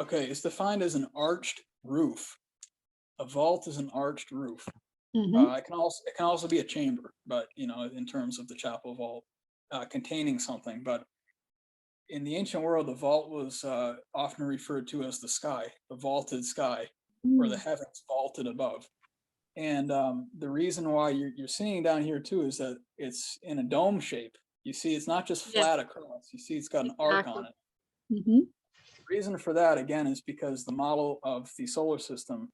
Okay, it's defined as an arched roof. A vault is an arched roof. Mm-hmm. It can also be a chamber, but in terms of the chapel vault, containing something. But in the ancient world, the vault was often referred to as the sky, the vaulted sky, or the Mm. heavens vaulted above. And the reason why you're seeing down here too is that it's in a dome shape. You see, it's not just Yeah, flat across. You see, it's got an arc exactly. on it. Mm-hmm. The reason for that, again, is because the model of the solar system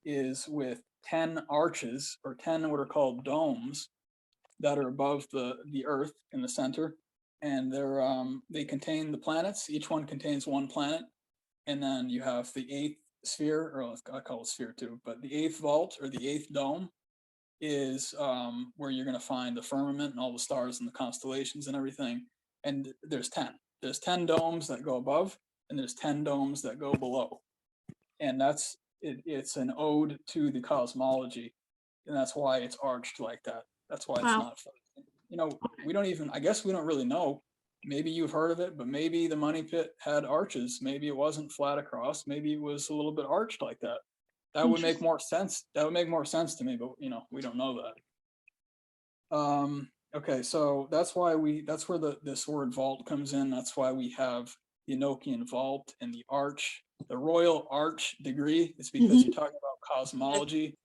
is with 10 arches, or 10 what are called domes, that are above the Earth in the center, and they contain the planets. Each one contains one planet, and then you have the eighth sphere, or I call it sphere too, but the eighth vault or the eighth dome is where you're going to find the firmament and all the stars and the constellations and everything. And there's 10. There's 10 domes that go above, and there's 10 domes that go below. And it's an ode to the cosmology, and that's why it's arched like that. That's why it's Wow. not. We don't even. I guess we don't really know. Maybe you've heard of it, but maybe the money pit had arches. Maybe it wasn't flat across. Maybe it was a little bit arched like that. That would make Interesting. more sense. That would make more sense to me, but we don't know that. Okay, so that's where this word vault comes in. That's why we have the Enochian vault and the arch, the royal arch degree. It's because Mm-hmm. you're talking about Yes. cosmology,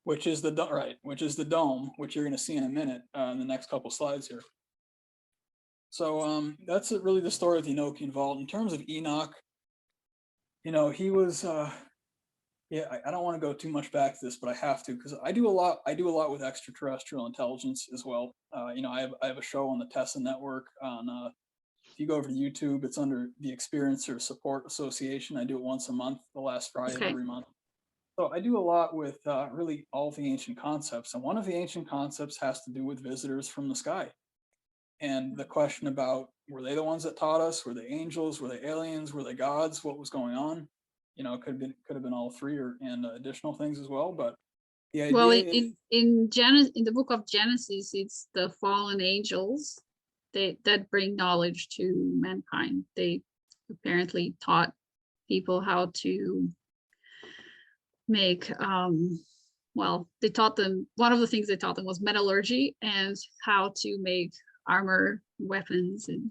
which is the dome, which you're going to see in a minute in the next couple slides here. So that's really the story of the Enochian vault. In terms of Enoch, he was yeah, I don't want to go too much back to this, but I have to because I do a lot. I do a lot with extraterrestrial intelligence as well. I have a show on the Tesla Network on. If you go over to YouTube, it's under the Experiencer Support Association. I do it once a month, the last Friday of Okay. every month. So I do a lot with really all the ancient concepts, and one of the ancient concepts has to do with visitors from the sky. And the question about, were they the ones that taught us? Were they angels? Were they aliens? Were they gods? What was going on? It could have been all three, and additional things as well. But the Well, idea is, in the book of Genesis, it's the fallen angels that bring knowledge to mankind. They apparently taught people how to make well, they taught them, one of the things they taught them was metallurgy and how to make armor, weapons, and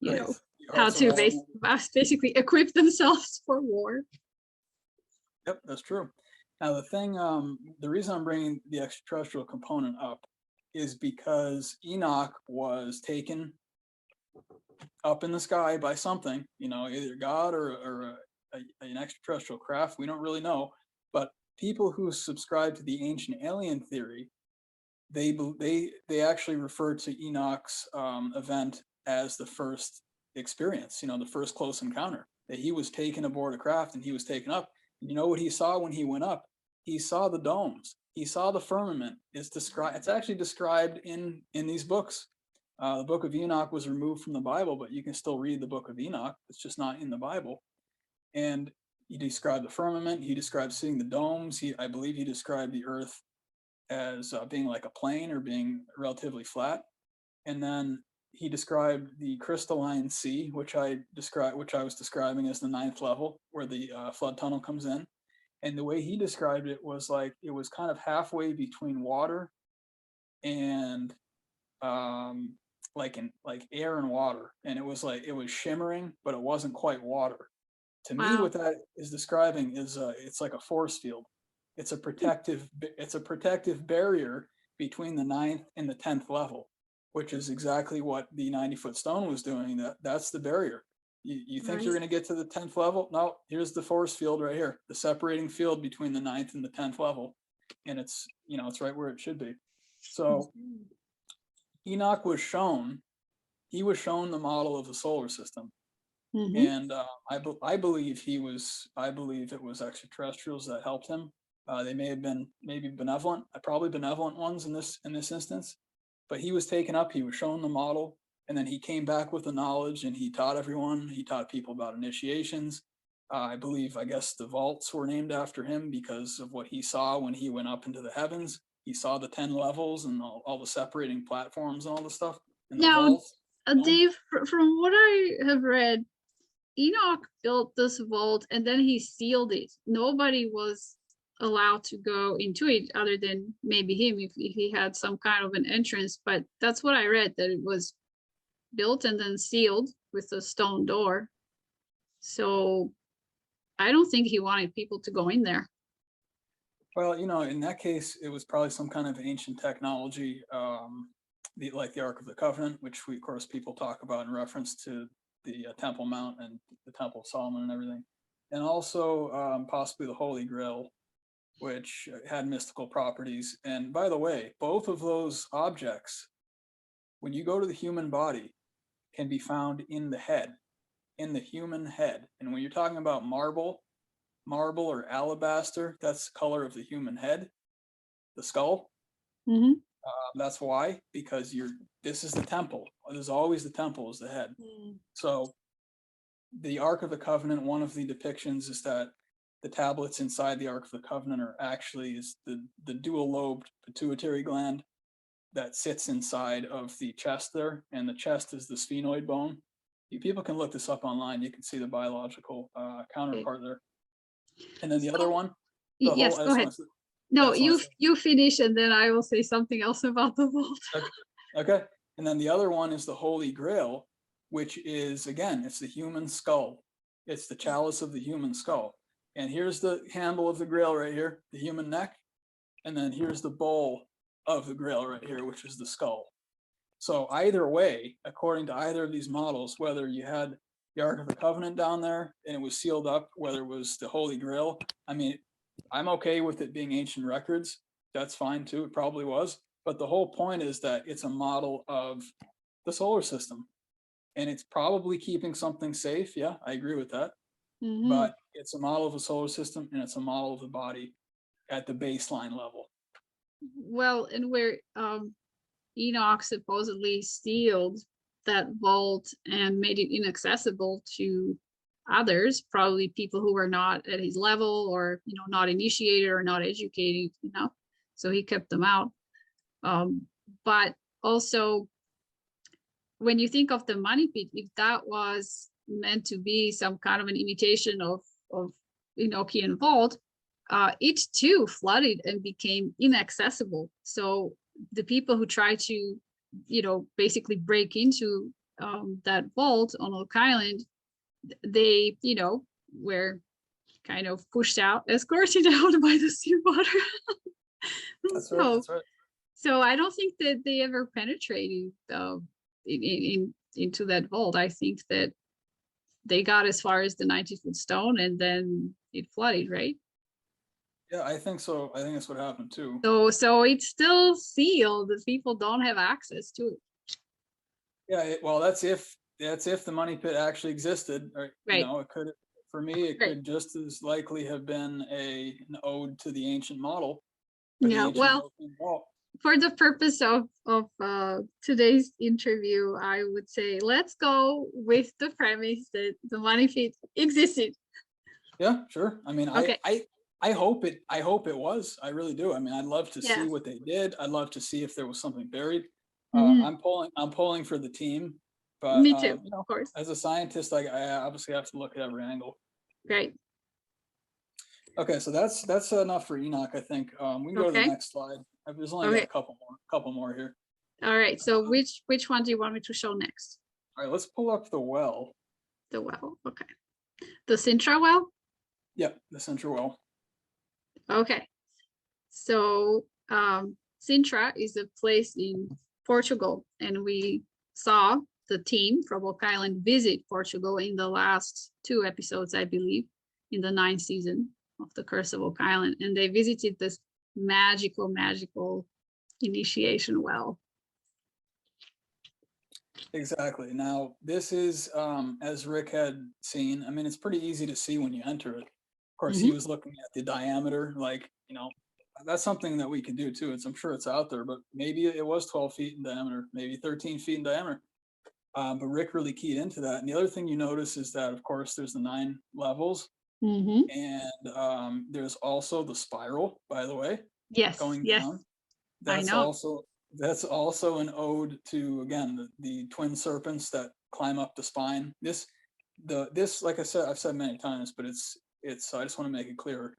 right, the how arts of to war. basically equip themselves for war. Yep, that's true. Now the reason I'm bringing the extraterrestrial component up is because Enoch was taken up in the sky by something, either God or an extraterrestrial craft. We don't really know, but people who subscribe to the ancient alien theory, they actually refer to Enoch's event as the first experience, the first close encounter. That he was taken aboard a craft and he was taken up. And you know what he saw when he went up? He saw the domes. He saw the firmament. It's actually described in these books. The book of Enoch was removed from the Bible, but you can still read the book of Enoch. It's just not in the Bible. And he described the firmament. He described seeing the domes. I believe he described the earth as being like a plane or being relatively flat. And then he described the crystalline sea, which I was describing as the ninth level, where the flood tunnel comes in. And the way he described it was like it was kind of halfway between water and like air and water, and it was shimmering, but it wasn't quite water. To me, Wow. what that is describing is it's like a force field. It's a protective barrier between the ninth and the 10th level, which is exactly what the 90-foot stone was doing. That's the barrier. You think you're Right. going to get to the 10th level? No, here's the force field right here, the separating field between the ninth and the 10th level, and it's right where it should be. So Enoch was shown the model of the solar system, Mm-hmm. and I believe it was extraterrestrials that helped him. They may have been maybe benevolent, probably benevolent ones in this instance, but he was taken up. He was shown the model, and then he came back with the knowledge, and he taught everyone. He taught people about initiations. I guess the vaults were named after him because of what he saw when he went up into the heavens. He saw the 10 levels and all the separating platforms and all the stuff in the Now, vaults. Dave, from what I have read, Enoch built this vault and then he sealed it. Nobody was allowed to go into it other than maybe him if he had some kind of an entrance. But that's what I read, that it was built and then sealed with a stone door. So I don't think he wanted people to go in there. Well, you know, in that case, it was probably some kind of ancient technology, like the Ark of the Covenant, which we, of course, people talk about in reference to the Temple Mount and the Temple of Solomon and everything, and also possibly the Holy Grail, which had mystical properties. And by the way, both of those objects, when you go to the human body, can be found in the head, in the human head. And when you're talking about marble or alabaster, that's the color of the human head, the skull. Mm-hmm. That's why, because this is the temple. There's always the temple is the head. So the Ark of the Covenant, one of the depictions is that the tablets inside the Ark of the Covenant are actually is the dual lobed pituitary gland that sits inside of the chest there, and the chest is the sphenoid bone. People can look this up online. You can see the biological counterpart there. And then the other one, yes, go ahead. No, you finish and then I will say something else about the vault. Okay. And then the other one is the Holy Grail, which is, again, it's the human skull. It's the chalice of the human skull. And here's the handle of the Grail right here, the human neck. And then here's the bowl of the Grail right here, which is the skull. So either way, according to either of these models, whether you had the Ark of the Covenant down there and it was sealed up, whether it was the Holy Grail, I mean, I'm okay with it being ancient records. That's fine too. It probably was. But the whole point is that it's a model of the solar system. And it's probably keeping something safe. Yeah, I agree with that. Mm-hmm. But it's a model of the solar system and it's a model of the body at the baseline level. Well, and where Enoch supposedly sealed that vault and made it inaccessible to others, probably people who were not at his level or, you know, not initiated or not educated, you know, so he kept them out. But also, when you think of the money pit, if that was meant to be some kind of an imitation of Enochian vault, it too flooded and became inaccessible. So the people who tried to, you know, basically break into that vault on Oak Island, they, you know, were kind of pushed out, escorted out by the seawater. That's right. That's right. So I don't think that they ever penetrated into that vault. I think that they got as far as the 90-foot stone and then it flooded, right? Yeah, I think so. I think that's what happened too. So it's still sealed. The people don't have access to it. Yeah, well, that's if the money pit actually existed. Or, right. You know, it could, for me, it could just as likely have been an ode to the ancient model. Yeah, well, for the purpose of today's interview, I would say let's go with the premise that the money pit existed. Yeah, sure. I mean, okay. I hope it was. I really do. I mean, I'd love to see what they did. I'd love to see if there was something buried. I'm pulling for the team, but me too, you know, of course. As a scientist, I obviously have to look at every angle. Right. Okay, so that's enough for Enoch. I think we can go to the next slide. There's only got a couple more here. All right. So which one do you want me to show next? All right, let's pull up the well. The well. Okay. The Sintra well. Yep, the Sintra well. Okay. So Sintra is a place in Portugal, and we saw the team from Oak Island visit Portugal in the last 2 episodes, I believe, in the 9th season of The Curse of Oak Island, and they visited this magical initiation well. Exactly. Now, this is, as Rick had seen, I mean, it's pretty easy to see when you enter it. Of course, he was looking at the diameter, like, you know, that's something that we could do too. I'm sure it's out there, but maybe it was 12 feet in diameter, maybe 13 feet in diameter. But Rick really keyed into that. And the other thing you notice is that, of course, there's the 9 levels. And there's also the spiral, by the way. Yes. Going down. That's also an ode to, again, the twin serpents that climb up the spine. This this, like I said, I've said many times, but I just want to make it clear.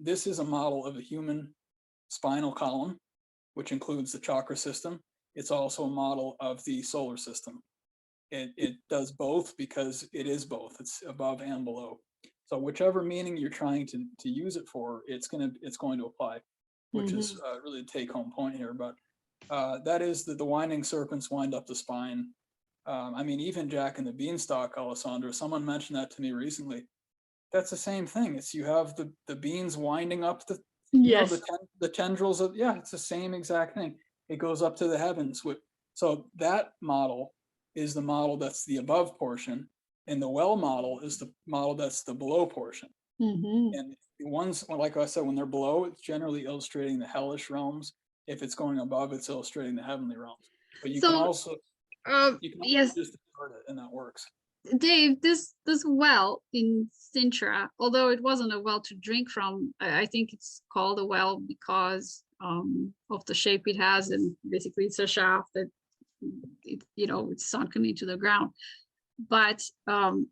This is a model of a human spinal column, which includes the chakra system. It's also a model of the solar system. It does both because it is both. It's above and below. So whichever meaning you're trying to use it for, it's going to apply, which is really the take home point here. But that is the winding serpents wind up the spine. I mean, even Jack and the Beanstalk, Alessandro, someone mentioned that to me recently. That's the same thing. It's you have the beans winding up Yes. the tendrils of, yeah, it's the same exact thing. It goes up to the heavens. So that model is the model that's the above portion, and the well model is the model that's the below portion. And the ones, like I said, when they're below, it's generally illustrating the hellish realms. If it's going above, it's illustrating the heavenly realms. But you can So, also yes, just discard it, and that works. Dave, this well in Sintra, although it wasn't a well to drink from, I think it's called a well because of the shape it has, and basically it's a shaft that it's sunken into the ground. But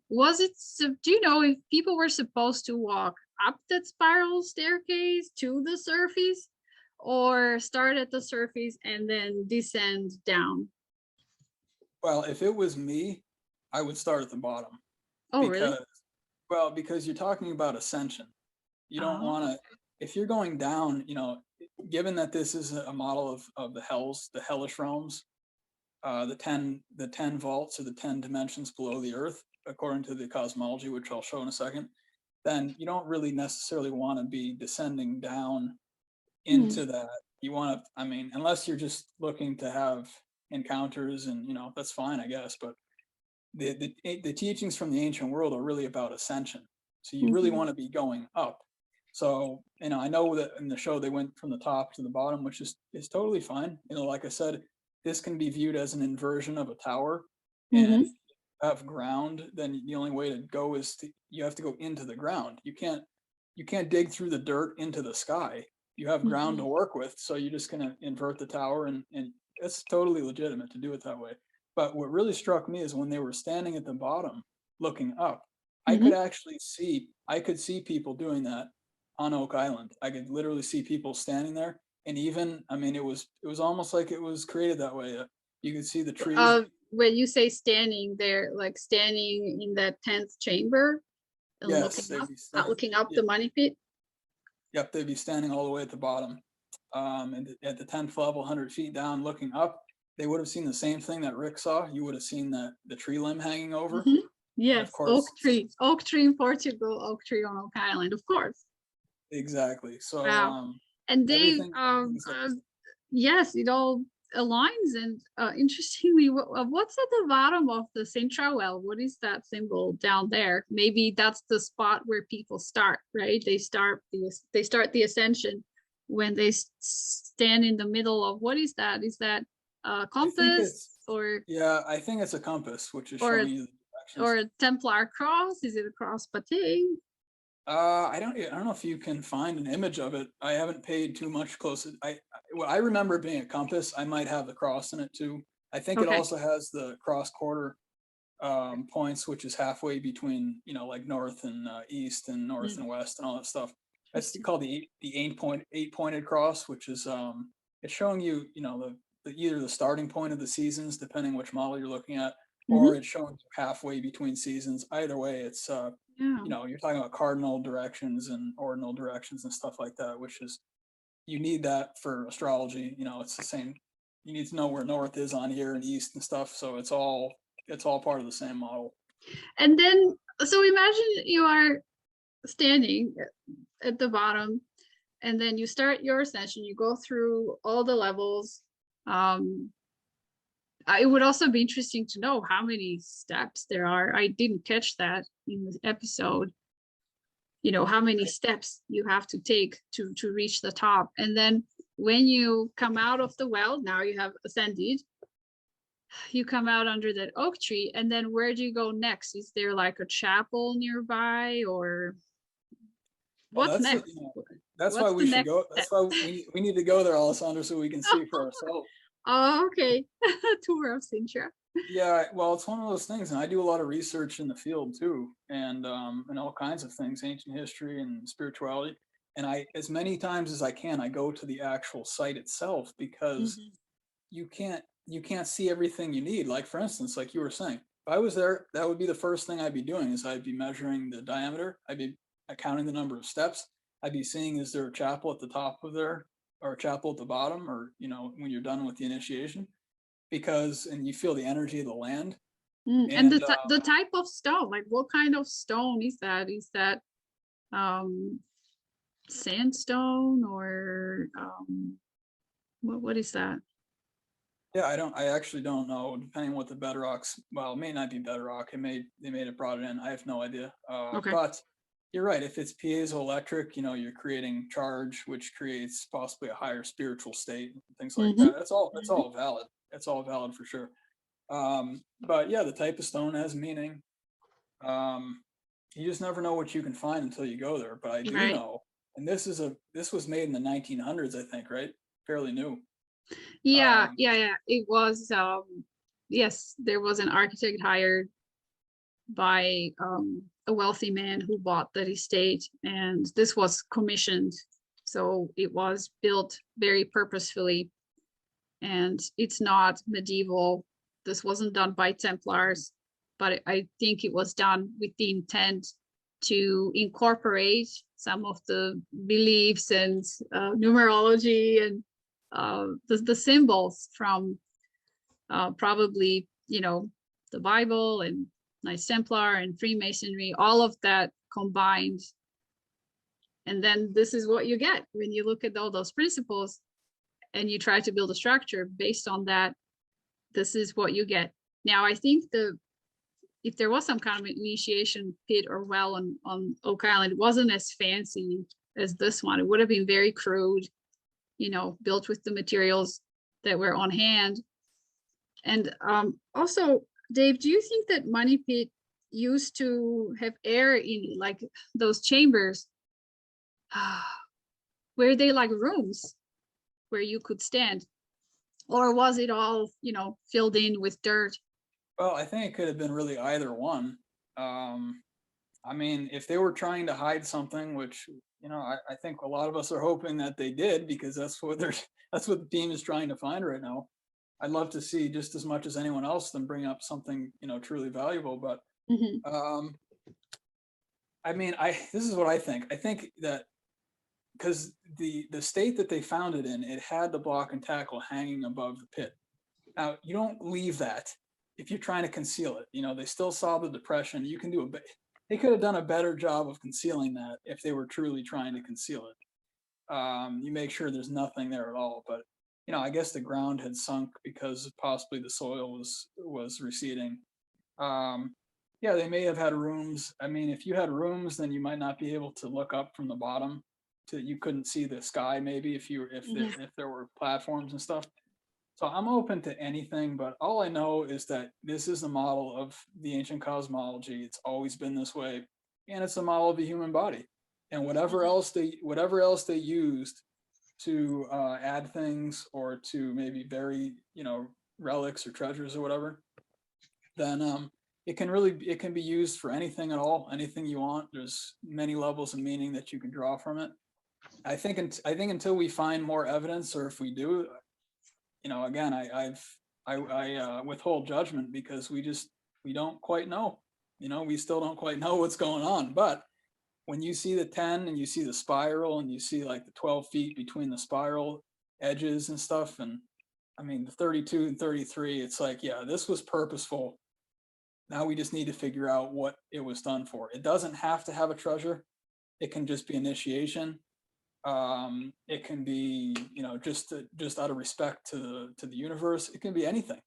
was it? Do you know if people were supposed to walk up that spiral staircase to the surface, or start at the surface and then descend down? Well, if it was me, I would start at the bottom Oh, really? because you're talking about ascension. You don't want Oh. to, if you're going down, given that this is a model of the hellish realms, the 10 vaults or the 10 dimensions below the earth, according to the cosmology, which I'll show in a second, then you don't really necessarily want to be descending down into that. You want to, I mean, unless you're just looking to have encounters, and that's fine, I guess. But the teachings from the ancient world are really about ascension. So you really want to be going up. So, I know that in the show they went from the top to the bottom, which is totally fine. Like I said, this can be viewed as an inversion of a tower. And if you have ground, then the only way to go is you have to go into the ground. You can't dig through the dirt into the sky. You have ground to work with, so you're just going to invert the tower, and it's totally legitimate to do it that way. But what really struck me is when they were standing at the bottom looking up, I could see people doing that on Oak Island. I could literally see people standing there. And even, I mean, it was almost like it was created that way. You could see the trees. When you say standing there, like standing in that 10th chamber and Yes, looking up the money pit. Yep, they'd be standing all the way at the bottom. And at the 10th level, 100 feet down, looking up, they would have seen the same thing that Rick saw. You would have seen the tree limb hanging over. Yes, of course, oak tree in Portugal, oak tree on Oak Island, of course. Exactly. So, wow. And Dave, yes, it all aligns. And interestingly, what's at the bottom of the Sintra well? What is that symbol down there? Maybe that's the spot where people start, right? They start the ascension when they stand in the middle of, what is that? Is that a compass or? Yeah, I think it's a compass, which is showing you the directions. Or a Templar cross. Is it a cross pate? I don't know if you can find an image of it. I haven't paid too much close. I remember it being a compass. I might have the cross in it too. I think it also has the cross quarter points, which is halfway between like north and east and north and west and all that stuff. That's called the 8-pointed cross, which is it's showing you either the starting point of the seasons, depending which model you're looking at, or it's showing you halfway between seasons. Either way, it's you're talking about cardinal directions and ordinal directions and stuff like that, which is, you need that for astrology. It's the same. You need to know where north is on here and east and stuff. So it's all part of the same model. And then, so imagine you are standing at the bottom, and then you start your ascension. You go through all the levels. It would also be interesting to know how many steps there are. I didn't catch that in the episode. How many steps you have to take to reach the top. And then when you come out of the well, now you have ascended, you come out under that oak tree, and then where do you go next? Is there like a chapel nearby, or what's next? That's why we should go. That's why we need to go there, Alessandro, so we can see for ourselves. Oh, okay. Tour of Sintra. Yeah, well, it's one of those things, and I do a lot of research in the field too, and all kinds of things, ancient history and spirituality. And as many times as I can, I go to the actual site itself because Mhm. you can't see everything you need. Like for instance, like you were saying, if I was there, that would be the first thing I'd be doing is I'd be measuring the diameter. I'd be counting the number of steps. I'd be seeing is there a chapel at the top of there or a chapel at the bottom, or when you're done with the initiation, because and you feel the energy of the land. And And the type of stone, like what kind of stone is that? Is that um sandstone or what is that? yeah, I actually don't know, depending on what the bedrocks, well, it may not be bedrock. They may have brought it in. I have no idea. Okay. But you're right. If it's piezoelectric, you're creating charge, which creates possibly a higher spiritual state, things like Hmm. that. That's all valid. That's all valid for sure. But yeah, the type of stone has meaning. Um, you just never know what you can find until you go there. But I do Right. know, and this was made in the 1900s, I think, right? Fairly new. Yeah, Um, yeah, yeah. It was yes, there was an architect hired by a wealthy man who bought that estate, and this was commissioned. So it was built very purposefully, and it's not medieval. This wasn't done by Templars, but I think it was done with the intent to incorporate some of the beliefs and numerology and the symbols from probably, the Bible and Knights Templar and Freemasonry, all of that combined. And then this is what you get when you look at all those principles and you try to build a structure based on that. This is what you get. Now, I think if there was some kind of initiation pit or well on Oak Island, it wasn't as fancy as this one. It would have been very crude, built with the materials that were on hand. And also, Dave, do you think that Money Pit used to have air in it, like those chambers? Were they like rooms where you could stand? Or was it all, filled in with dirt? Well, I think it could have been really either one. Um, I mean, if they were trying to hide something, which I think a lot of us are hoping that they did, because that's what they're that's what the team is trying to find right now. I'd love to see just as much as anyone else them bring up something truly valuable. But Mhm. um, I mean, I this is what I think. I think that because the state that they found it in, it had the block and tackle hanging above the pit. Now, you don't leave that if you're trying to conceal it. They still saw the depression. You can do a bit. They could have done a better job of concealing that if they were truly trying to conceal it. You make sure there's nothing there at all. But I guess the ground had sunk because possibly the soil was receding. Um, yeah, they may have had rooms. I mean, if you had rooms, then you might not be able to look up from the bottom. You couldn't see the sky maybe Mhm. if there were platforms and stuff. So I'm open to anything, but all I know is that this is the model of the ancient cosmology. It's always been this way, and it's a model of the human body. And Mhm. whatever else they used to add things or to maybe bury relics or treasures or whatever, then it can be used for anything at all, anything you want. There's many levels of meaning that you can draw from it. I think until we find more evidence, or if we do, again, I withhold judgment because we don't quite know. We still don't quite know what's going on. But when you see the 10 and you see the spiral and you see like the 12 feet between the spiral edges and stuff, and I mean the 32 and 33, it's like, yeah, this was purposeful. Now we just need to figure out what it was done for. It doesn't have to have a treasure. It can just be initiation. It can be just out of respect to the universe. It can be anything.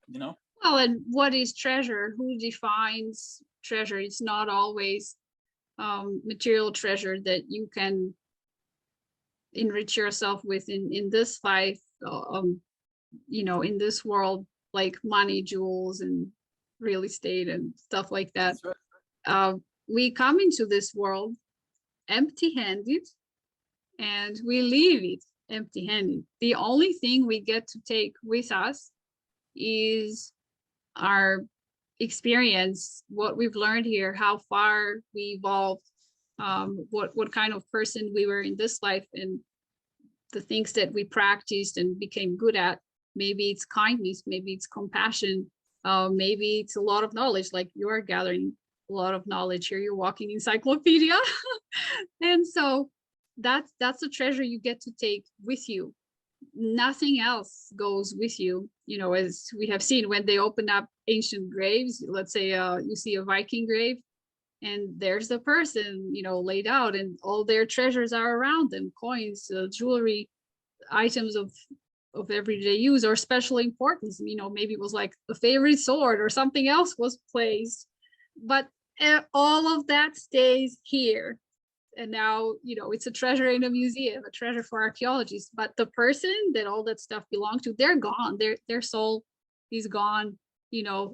you know Well, and what is treasure? Who defines treasure? It's not always material treasure that you can enrich yourself with in this life, in this world, like money, jewels, and real estate and stuff like that. that's right. Uh, we come into this world empty-handed and we leave it empty-handed. The only thing we get to take with us is our experience, what we've learned here, how far we evolved, what kind of person we were in this life, and the things that we practiced and became good at. Maybe it's kindness, maybe it's compassion, maybe it's a lot of knowledge, like you're gathering a lot of knowledge here, you're walking encyclopedia. And so that's a treasure you get to take with you. Nothing else goes with you. As we have seen, when they open up ancient graves, let's say you see a Viking grave, and there's the person laid out, and all their treasures are around them, coins, jewelry, items of everyday use or special importance. Maybe it was like a favorite sword or something else was placed, but all of that stays here. And now it's a treasure in a museum, a treasure for archaeologists. But the person that all that stuff belonged to, they're gone. Their soul is gone,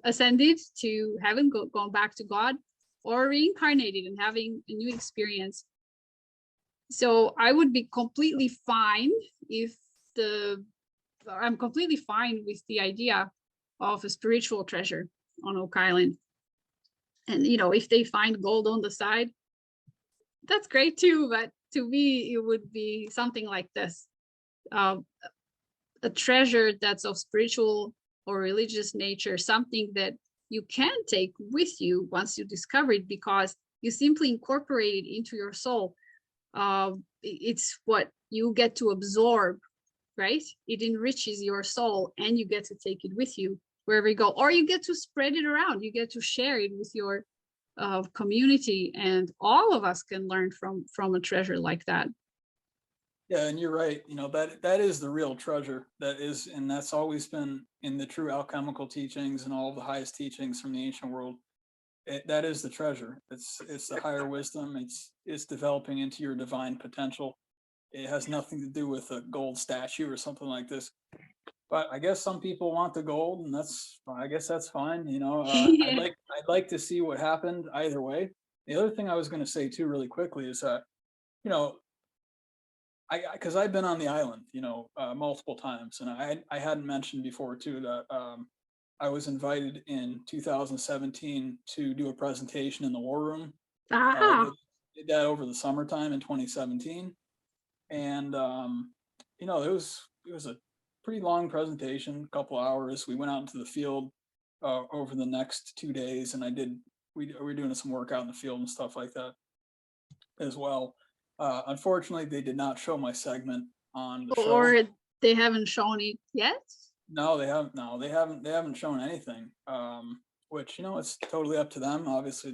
ascended to heaven, gone back to God, or reincarnated and having a new experience. So I would be completely fine I'm completely fine with the idea of a spiritual treasure on Oak Island. And if they find gold on the side, that's great too. But to me, it would be something like this: a treasure that's of spiritual or religious nature, something that you can take with you once you discover it, because you simply incorporate it into your soul. It's what you get to absorb, right? It enriches your soul, and you get to take it with you wherever you go, or you get to spread it around. You get to share it with your community, and all of us can learn from a treasure like that. Yeah, and you're right. That is the real treasure. And that's always been in the true alchemical teachings and all of the highest teachings from the ancient world. That is the treasure. It's the higher wisdom. It's developing into your divine potential. It has nothing to do with a gold statue or something like this. But I guess some people want the gold, and I guess that's fine. Yeah. I'd like to see what happened either way. The other thing I was going to say too, really quickly, is that you know because I've been on the island, multiple times, and I hadn't mentioned before too that I was invited in 2017 to do a presentation in the War Room. Ah. Did that over the summertime in 2017, and it was a pretty long presentation, a couple hours. We went out into the field over the next 2 days, and we were doing some work out in the field and stuff like that as well. Unfortunately, they did not show my segment on the show. Or they haven't shown it yet? No, they haven't. No, they haven't shown anything. Which it's totally up to them. Obviously,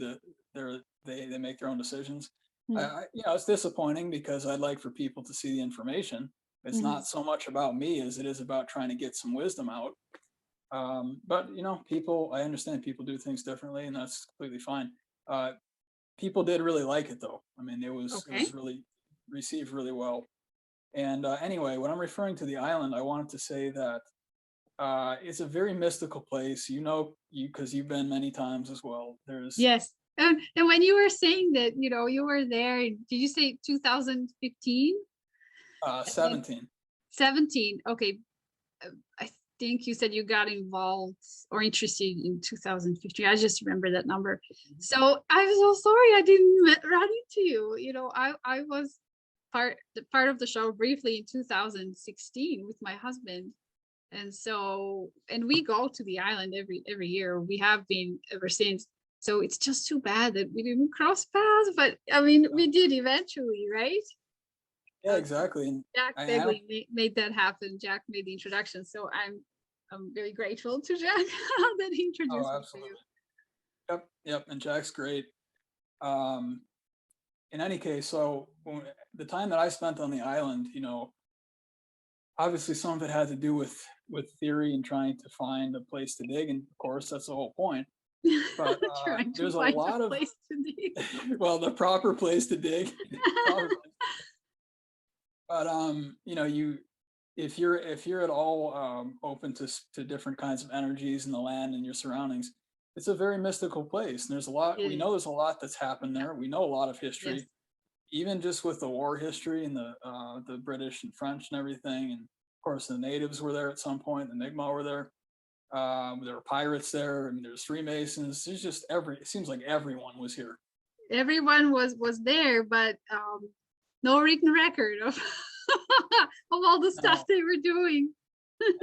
they make their own decisions. It's disappointing because I'd like for people to see the information. It's not so much about me as it is about trying to get some wisdom out. But I understand people do things differently, and that's completely fine. People did really like it, though. I mean, it was really received really well. And anyway, when I'm referring to the island, I wanted to say that it's a very mystical place. Because you've been many times as well. Yes. And when you were saying that, you were there, did you say 2015? 17. 17. Okay. I think you said you got involved or interested in 2015. I just remember that number. So I'm so sorry I didn't run into you. I was part of the show briefly in 2016 with my husband. And we go to the island every year. We have been ever since. So it's just too bad that we didn't cross paths, but I mean, we did eventually, right? Yeah, exactly. And Jack Begley made that happen. Jack made the introduction. So I'm very grateful to Jack that he introduced me to you. Yep. And Jack's great. In any case, so the time that I spent on the island, obviously some of it had to do with theory and trying to find a place to dig, and of course that's the whole point. But there's a lot of place to dig. well, the proper place to dig. But if you're at all open to different kinds of energies in the land and your surroundings, it's a very mystical place. And there's a lot. We know there's a lot that's happened there. We know a lot of history, even just with the war history and the British and French and everything. And of course, the natives were there at some point. The Mi'kmaq were there. There were pirates there. I mean, there's Freemasons. There's just it seems like everyone was here. Everyone was there, but no written record of of all the stuff No, they were doing.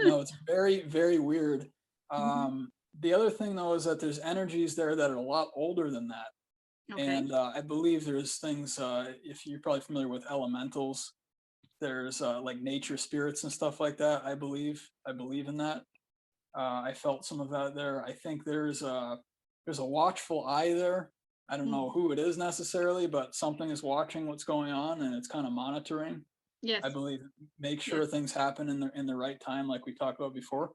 I know it's very, very weird. Mhm. The other thing though is that there's energies there that are a lot older than that. Okay. And I believe there's things, if you're probably familiar with elementals, there's like nature spirits and stuff like that. I believe in that. I felt some of that there. I think there's a watchful eye there. I don't know Mhm. who it is necessarily, but something is watching what's going on and it's kind of monitoring. I Yes. believe make sure Yes. things happen in the right time, like we talked about before.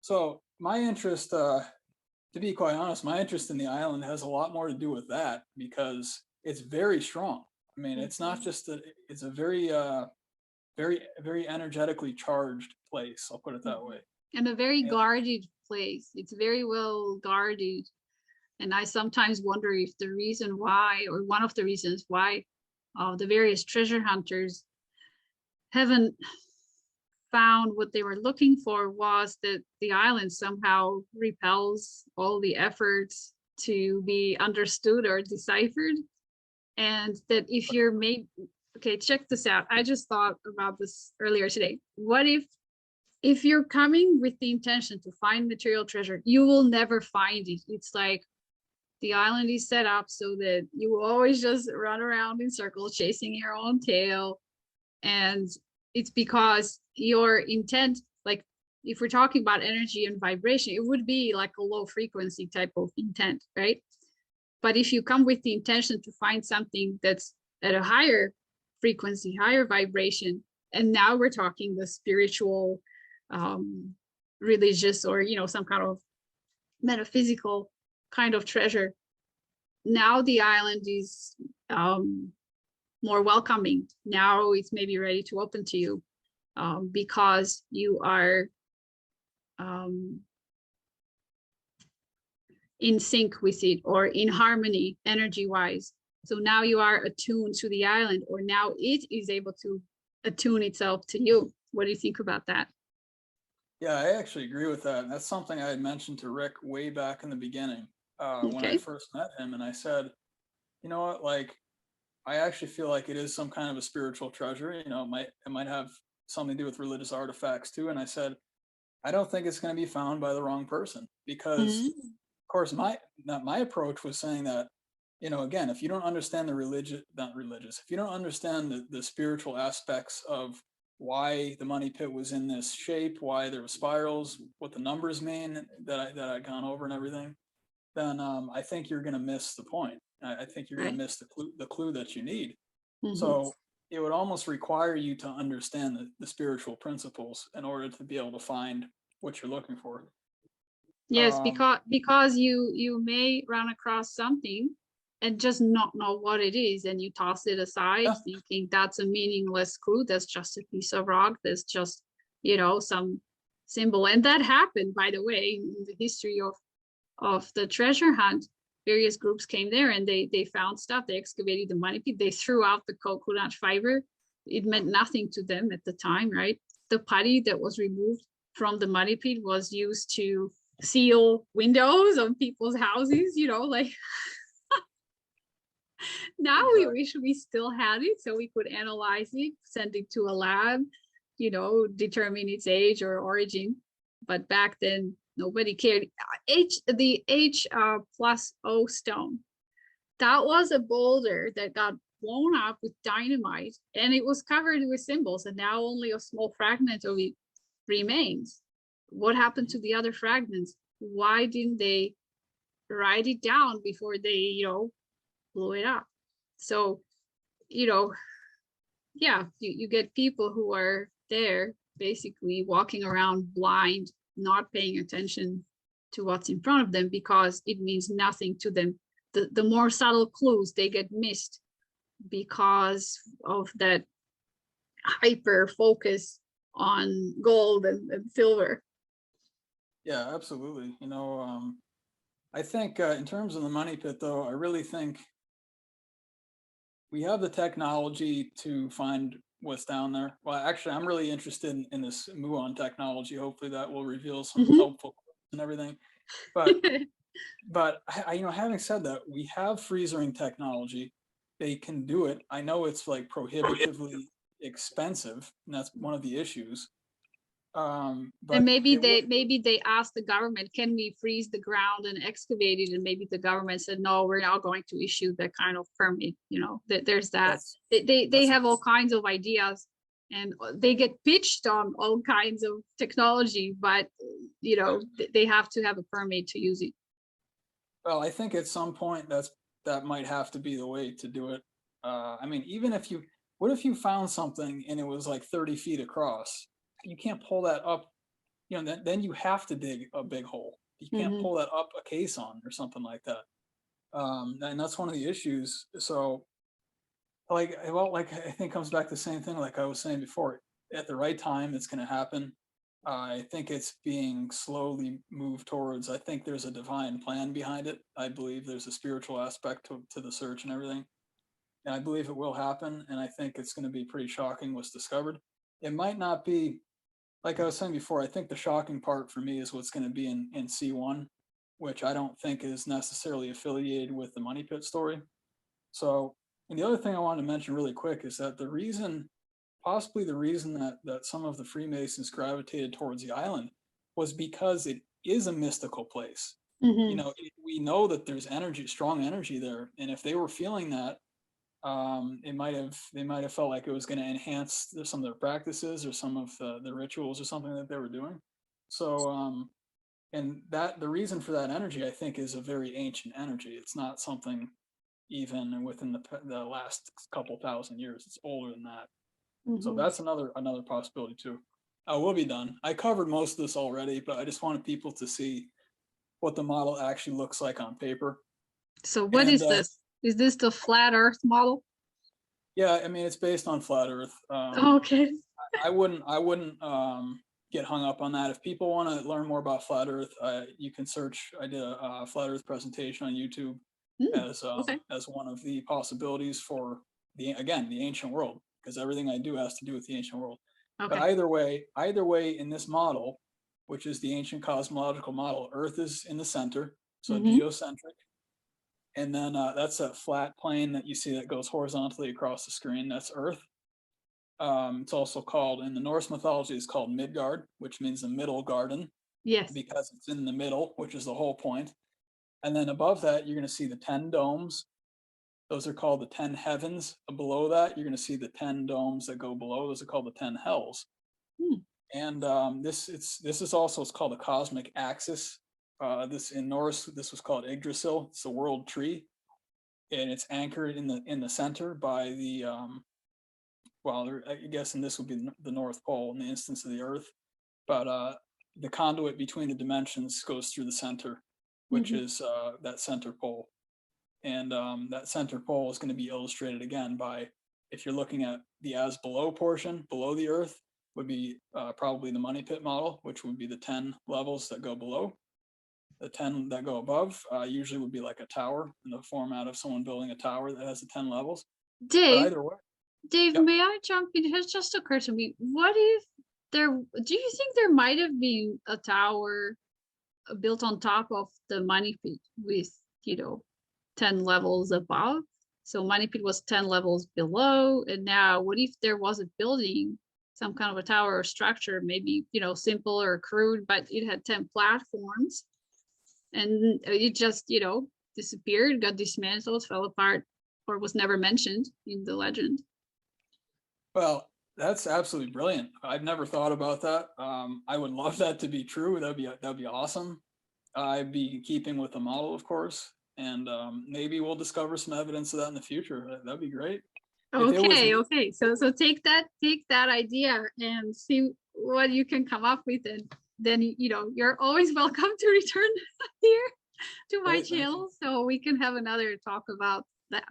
So my interest, to be quite honest, my interest in the island has a lot more to do with that because it's very strong. I mean, it's not Mhm. just that it's a very, very energetically charged place. I'll put it that Mhm. way. And a very And guarded place. It's very well guarded. And I sometimes wonder if the reason why, or one of the reasons why, the various treasure hunters haven't found what they were looking for was that the island somehow repels all the efforts to be understood or deciphered. And that if you're made, okay, check this out. I just thought about this earlier today. What if you're coming with the intention to find material treasure, you will never find it. It's like the island is set up so that you will always just run around in circles chasing your own tail. And it's because your intent, like if we're talking about energy and vibration, it would be like a low frequency type of intent, right? But if you come with the intention to find something that's at a higher frequency, higher vibration, and now we're talking the spiritual, um, religious, or some kind of metaphysical kind of treasure, now the island is more welcoming. Now it's maybe ready to open to you, because you are um, in sync with it, or in harmony energy wise. So now you are attuned to the island, or now it is able to attune itself to you. What do you think about that? yeah, I actually agree with that. And that's something I had mentioned to Rick way back in the beginning, when I Okay. first met him. And I said, you know what, like, I actually feel like it is some kind of a spiritual treasure. It might have something to do with religious artifacts too. And I said, I don't think it's going to be found by the wrong person because, Mm-hmm. of course, my approach was saying that, again, if you don't understand the religious, not religious, if you don't understand the spiritual aspects of why the money pit was in this shape, why there were spirals, what the numbers mean that I'd gone over and everything, then I think you're going to miss the point. I think you're going to Right. miss the clue that you need. Mm-hmm. So it would almost require you to understand the spiritual principles in order to be able to find what you're looking for. Yes, Um, because you may run across something and just not know what it is, and you toss it aside yeah, thinking that's a meaningless clue, that's just a piece of rock, that's just some symbol. And that happened, by the way, in the history of the treasure hunt. Various groups came there and they found stuff. They excavated the money pit, they threw out the coconut fiber. It meant nothing to them at the time, right? The putty that was removed from the money pit was used to seal windows of people's houses, like now we exactly. wish we still had it so we could analyze it, send it to a lab, determine its age or origin. But back then, nobody cared. The H plus O stone, that was a boulder that got blown up with dynamite and it was covered with symbols, and now only a small fragment of it remains. What happened to the other fragments? Why didn't they write it down before they, blew it up? So, you know, yeah, you get people who are there basically walking around blind, not paying attention to what's in front of them because it means nothing to them. The more subtle clues, they get missed because of that hyper focus on gold and silver. Yeah, absolutely. I think in terms of the money pit, though, I really think we have the technology to find what's down there. Well, actually, I'm really interested in this muon technology. Hopefully, that will reveal some Mhm. helpful. and everything. But having said that, we have freezering technology. They can do it. I know it's like prohibitively expensive, and that's one of the issues. And But maybe they asked the government, can we freeze the ground and excavate it? And maybe the government said, no, we're not going to issue that kind of permit. That there's that. They have all kinds of ideas, and they get pitched on all kinds of technology, but they have to have a permit to use it. Well, I think at some point that might have to be the way to do it. I mean, what if you found something and it was like 30 feet across? You can't pull that up, then you have to dig a big hole. You can't pull that up a caisson or something like that. And that's one of the issues. So like I think it comes back to the same thing like I was saying before. At the right time, it's going to happen. I think it's being slowly moved towards. I think there's a divine plan behind it. I believe there's a spiritual aspect to the search and everything. And I believe it will happen. And I think it's going to be pretty shocking what's discovered. It might not be, like I was saying before, I think the shocking part for me is what's going to be in C1, which I don't think is necessarily affiliated with the Money Pit story. So, and the other thing I wanted to mention really quick is that possibly the reason that some of the Freemasons gravitated towards the island was because it is a mystical place. We know that there's strong energy there, and if they were feeling that, they might have felt like it was going to enhance some of their practices or some of the rituals or something that they were doing. So, and that the reason for that energy, I think, is a very ancient energy. It's not something even within the last couple thousand years. It's older than that. So that's another possibility too. We'll be done. I covered most of this already, but I just wanted people to see what the model actually looks like on paper. So what is this? Is this the flat Earth model? Yeah, I mean it's based on flat Earth. Okay. I wouldn't get hung up on that. If people want to learn more about flat Earth, you can search. I did a flat Earth presentation on YouTube as one of the possibilities for the ancient world, because everything I do has to do with the ancient world. Okay. But either way, in this model, which is the ancient cosmological model, Earth is in the center, so geocentric. And then that's a flat plane that you see that goes horizontally across the screen. That's Earth. It's also called, in the Norse mythology, it's called Midgard, which means the middle garden. Yes. Because it's in the middle, which is the whole point. And then above that, you're going to see the 10 domes. Those are called the 10 heavens. Below that, you're going to see the 10 domes that go below. Those are called the 10 hells. And this is also, it's called a cosmic axis. This in Norse, this was called Yggdrasil. It's the world tree, and it's anchored in the center by the I guess, and this would be the North Pole in the instance of the Earth, but the conduit between the dimensions goes through the center, which is that center pole, and that center pole is going to be illustrated again by, if you're looking at the as below portion below the Earth, would be probably the Money Pit model, which would be the 10 levels that go below. The 10 that go above usually would be like a tower, in the format of someone building a tower that has the 10 levels. Dave, but either way, Dave, may I jump in? It has just occurred to me. What if do you think there might have been a tower built on top of the Money Pit with, 10 levels above? So Money Pit was 10 levels below, and now what if there was a building, some kind of a tower or structure, maybe, simple or crude, but it had 10 platforms, and it just, disappeared, got dismantled, fell apart, or was never mentioned in the legend? Well, that's absolutely brilliant. I've never thought about that. I would love that to be true. That'd be awesome. I'd be keeping with the model, of course, and maybe we'll discover some evidence of that in the future. That'd be great. Okay. So take that idea and see what you can come up with, and then you're always welcome to return here to my channel so we can have another talk about that.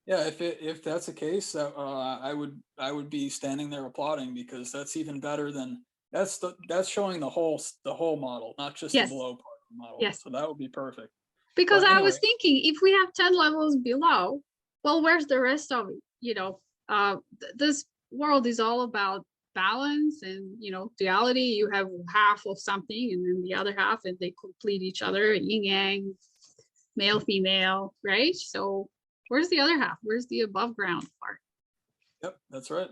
Yeah, if that's the case, I would be standing there applauding, because that's even better than that's showing the whole model, not just the below part of the model. Yes. So that would be perfect. Because anyway, I was thinking, if we have 10 levels below, well, where's the rest of it? This world is all about balance and, you know, duality. You have half of something and then the other half, and they complete each other, yin yang, male, female, right? So where's the other half? Where's the above ground part? Yep, that's right.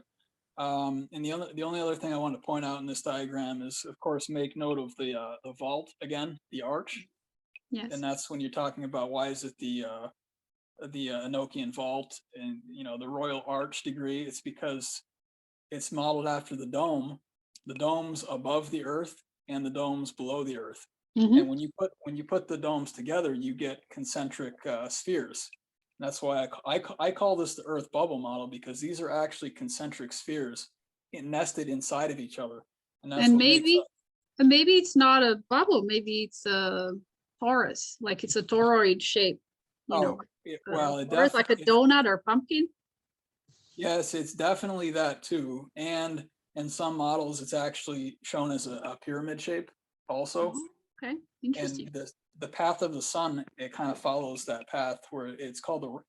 And the only other thing I want to point out in this diagram is, of course, make note of the vault again, the arch, Yes. and that's when you're talking about why is it the Enochian vault and, you know, the royal arch degree. It's because it's modeled after the dome, the domes above the earth and the domes below the earth. Mhm. And when you put the domes together, you get concentric spheres. That's why I call this the Earth bubble model, because these are actually concentric spheres nested inside of each other, and that's And what makes up. maybe it's not a bubble. Maybe it's a torus, like it's a toroid shape. You know, Well, torus, like a donut or pumpkin. Yes, it's definitely that too. And in some models, it's actually shown as a pyramid shape also. Oh, okay, interesting. And the path of the sun, it kind of follows that path, where it's called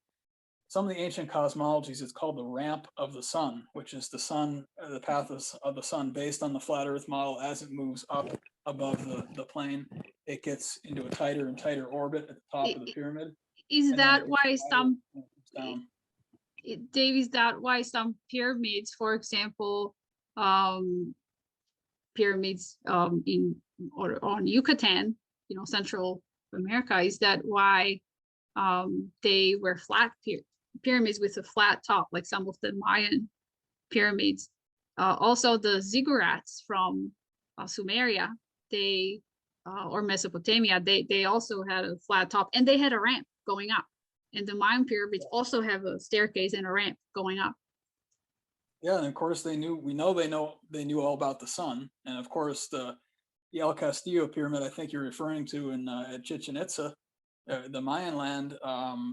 some of the ancient cosmologies, it's called the ramp of the sun, which is the sun, the path of the sun based on the flat earth model. As it moves up above the plane, it gets into a tighter and tighter orbit at the top of the pyramid. Is that why some, down. Dave, is that why some pyramids, for example, pyramids in or on Yucatan, you know, Central America, is that why they were flat pyramids with a flat top, like some of the Mayan pyramids? Also, the ziggurats from Sumeria, they or Mesopotamia, they also had a flat top, and they had a ramp going up. And the Mayan pyramids also have a staircase and a ramp going up. Yeah, and of course they knew they knew all about the sun, and of course the El Castillo pyramid I think you're referring to in at Chichen Itza, the Mayan land.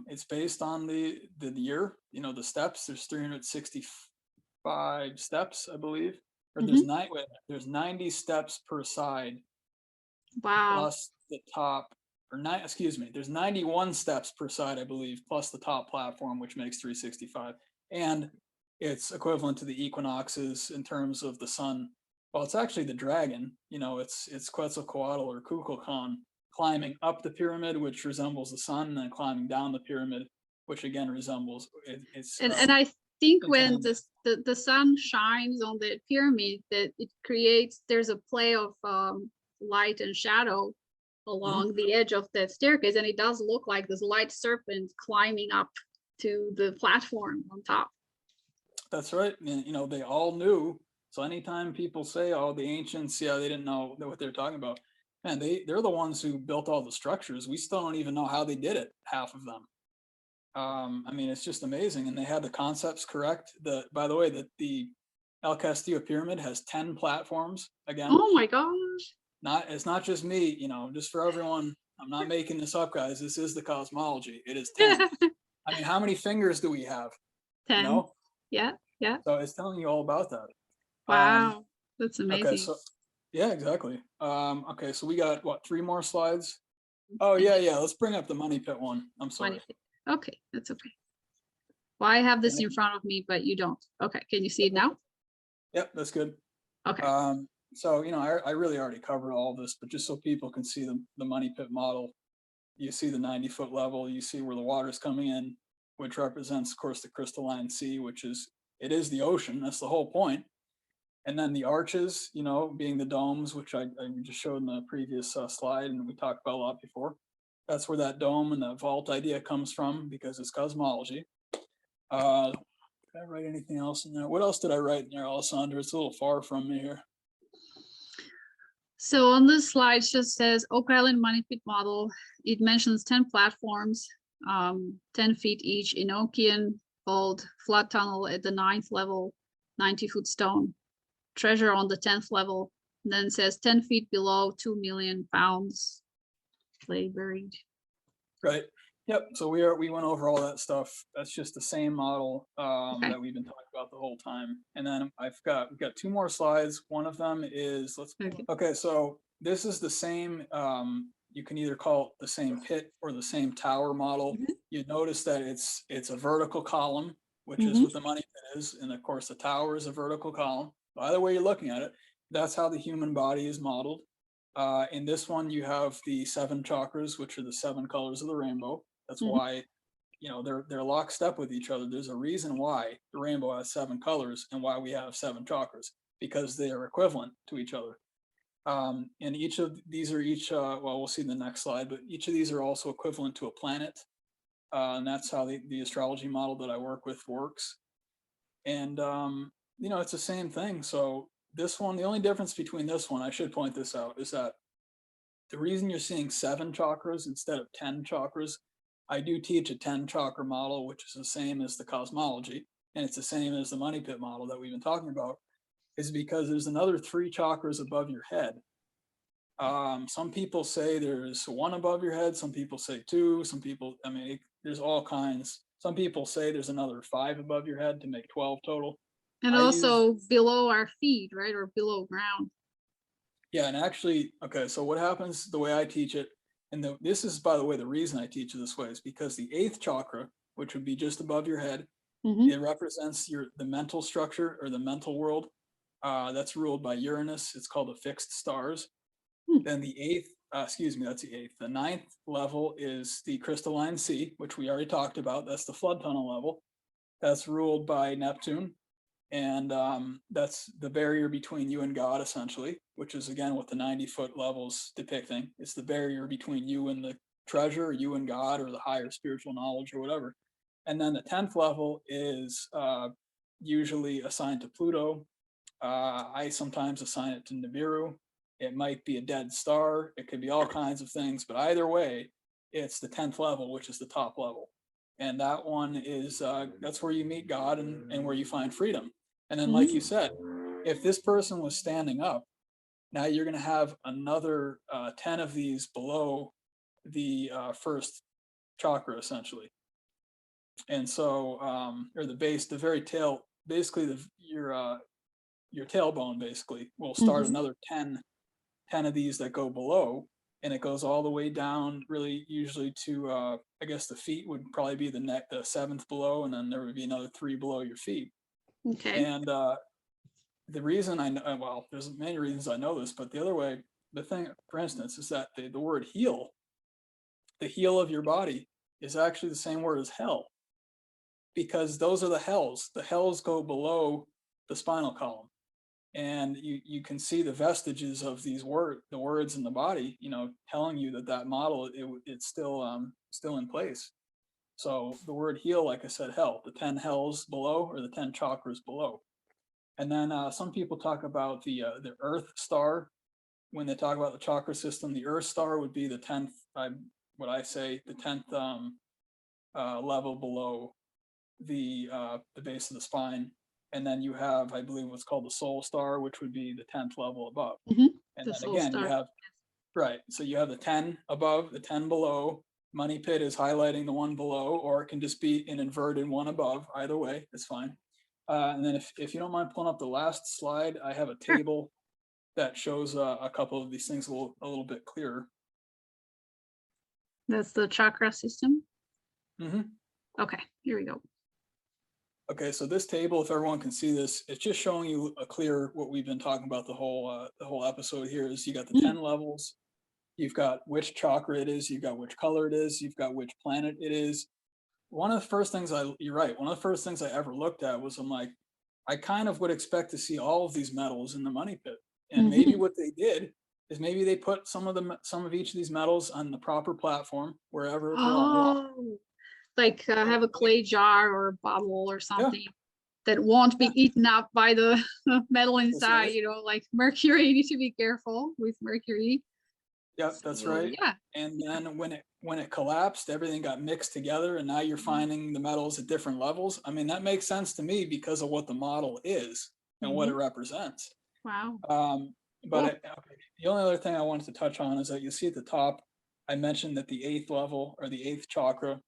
It's based on the year, you know, the steps. There's 365 steps, I believe, or there's 90 steps per side. Wow. Plus the top, or excuse me, there's 91 steps per side, I believe, plus the top platform, which makes 365. And it's equivalent to the equinoxes in terms of the sun. Well, it's actually the dragon, you know, it's Quetzalcoatl or Kukulkan climbing up the pyramid, which resembles the sun, and then climbing down the pyramid, which again resembles it's. And I think when the sun shines on the pyramid, that it creates, there's a play of light and shadow along the edge of that staircase, and it does look like this light serpent climbing up to the platform on top. That's right. And, you know, they all knew. So anytime people say, "Oh, the ancients," yeah, they didn't know what they're talking about. Man, they're the ones who built all the structures. We still don't even know how they did it. Half of them. I mean, it's just amazing, and they had the concepts correct. By the way, that the El Castillo pyramid has 10 platforms. Again, oh my gosh! It's not just me. You know, just for everyone. I'm not making this up, guys. This is the cosmology. It is 10. I mean, how many fingers do we have? 10. You know? Yeah. So it's telling you all about that. Wow, that's amazing. Okay, so yeah, exactly. Okay, so we got what, 3 more slides? Oh yeah. Let's bring up the money pit one. I'm sorry. Okay, that's okay. Well, I have this in front of me, but you don't. Okay, can you see it now? Yep, that's good. Okay. So, you know, I really already covered all this, but just so people can see the money pit model, you see the 90-foot level, you see where the water's coming in, which represents, of course, the crystalline sea, it is the ocean. That's the whole point. And then the arches, you know, being the domes, which I just showed in the previous slide, and we talked about a lot before. That's where that dome and that vault idea comes from, because it's cosmology. Did I write anything else in there? What else did I write in there, Alessandra? It's a little far from me here. So on this slide, it just says Oak Island Money Pit model. It mentions 10 platforms, 10 feet each, Enochian vault, flood tunnel at the 9th level, 90-foot stone, treasure on the 10th level, and then says 10 feet below, 2 million pounds clay buried. Right. Yep. So we went over all that stuff. That's just the same model that we've been talking about the whole time. And then we've got 2 more slides. One of them is okay. So this is the same. You can either call it the same pit or the same tower model. You notice that it's a vertical column, which is what the money pit is, and of course the tower is a vertical column. Either way you're looking at it, that's how the human body is modeled. In this one, you have the 7 chakras, which are the 7 colors of the rainbow. That's Mhm. why, they're lockstep with each other. There's a reason why the rainbow has 7 colors and why we have 7 chakras, because they are equivalent to each other. And each of these are well, we'll see in the next slide, but each of these are also equivalent to a planet. And that's how the astrology model that I work with works. And, it's the same thing. So this one, the only difference between this one, I should point this out, is that the reason you're seeing 7 chakras instead of 10 chakras, I do teach a 10 chakra model, which is the same as the cosmology, and it's the same as the money pit model that we've been talking about, is because there's another 3 chakras above your head. Some people say there's one above your head, some people say two, some people, there's all kinds. Some people say there's another 5 above your head to make 12 total. And I use also below our feet, right? Or below ground. Yeah, and actually, okay, so what happens the way I teach it, and this is, by the way, the reason I teach it this way is because the 8th chakra, which would be just above your head, Mhm. it represents the mental structure or the mental world. That's ruled by Uranus. It's called the fixed stars. Hmm. Then the eighth, excuse me, that's the eighth. The 9th level is the crystalline sea, which we already talked about. That's the flood tunnel level. That's ruled by Neptune. And that's the barrier between you and God, essentially, which is again what the 90-foot levels depicting. It's the barrier between you and the treasure, or you and God, or the higher spiritual knowledge, or whatever. And then the 10th level is usually assigned to Pluto. I sometimes assign it to Nibiru. It might be a dead star. It could be all kinds of things, but either way, it's the 10th level, which is the top level. And that one is, that's where you meet God, and where you find freedom. And then, like you Mhm. said, if this person was standing up, now you're going to have another 10 of these below the first chakra, essentially. And so, or the base, the very tail, basically your tailbone basically will start Mhm. another 10 of these that go below, and it goes all the way down, really usually to I guess the feet would probably be the 7th below, and then there would be another 3 below your feet. Okay. And the reason I know, well, there's many reasons I know this, but the other way, the thing, for instance, is that the word heal, the heel of your body, is actually the same word as hell, because those are the hells. The hells go below the spinal column, and you can see the vestiges of the words in the body, telling you that model, it's still in place. So the word heal, like I said, hell, the 10 hells below, or the 10 chakras below. And then some people talk about the Earth star when they talk about the chakra system. The Earth star would be the 10th, what I say, the 10th level below the base of the spine. And then you have, I believe, what's called the soul star, which would be the 10th level above. Mhm. And The then soul again, you star. have, right, so you have the 10 above, the 10 below. Money pit is highlighting the one below, or it can just be an inverted one above. Either way, it's fine. And then if you don't mind pulling up the last slide, I have a Sure. table that shows a couple of these things a little bit clearer. That's the chakra system. Hmm. Okay, here we go. Okay, so this table, if everyone can see this, it's just showing you a clear what we've been talking about the whole episode here. Is you got the Mm. 10 levels, you've got which chakra it is, you've got which color it is, you've got which planet it is. One of the first things you're right, one of the first things I ever looked at was, I'm like, I kind of would expect to see all of these metals in the money pit. And maybe Mhm. what they did is maybe they put some of each of these metals on the proper platform wherever it belongs. Oh, like And have a clay jar or a bottle or yeah, something that won't be yeah, eaten up by the metal that's inside, right. like mercury. You need to be careful with mercury. Yeah, that's So right. yeah. And then when it collapsed, everything got mixed together, and now you're Mhm. finding the metals at different levels. I mean, that makes sense to me because of what the model is and what it Mhm. represents. Wow. Um, but Cool. okay, the only other thing I wanted to touch on is that you see at the top, I mentioned that the 8th level, or the 8th chakra,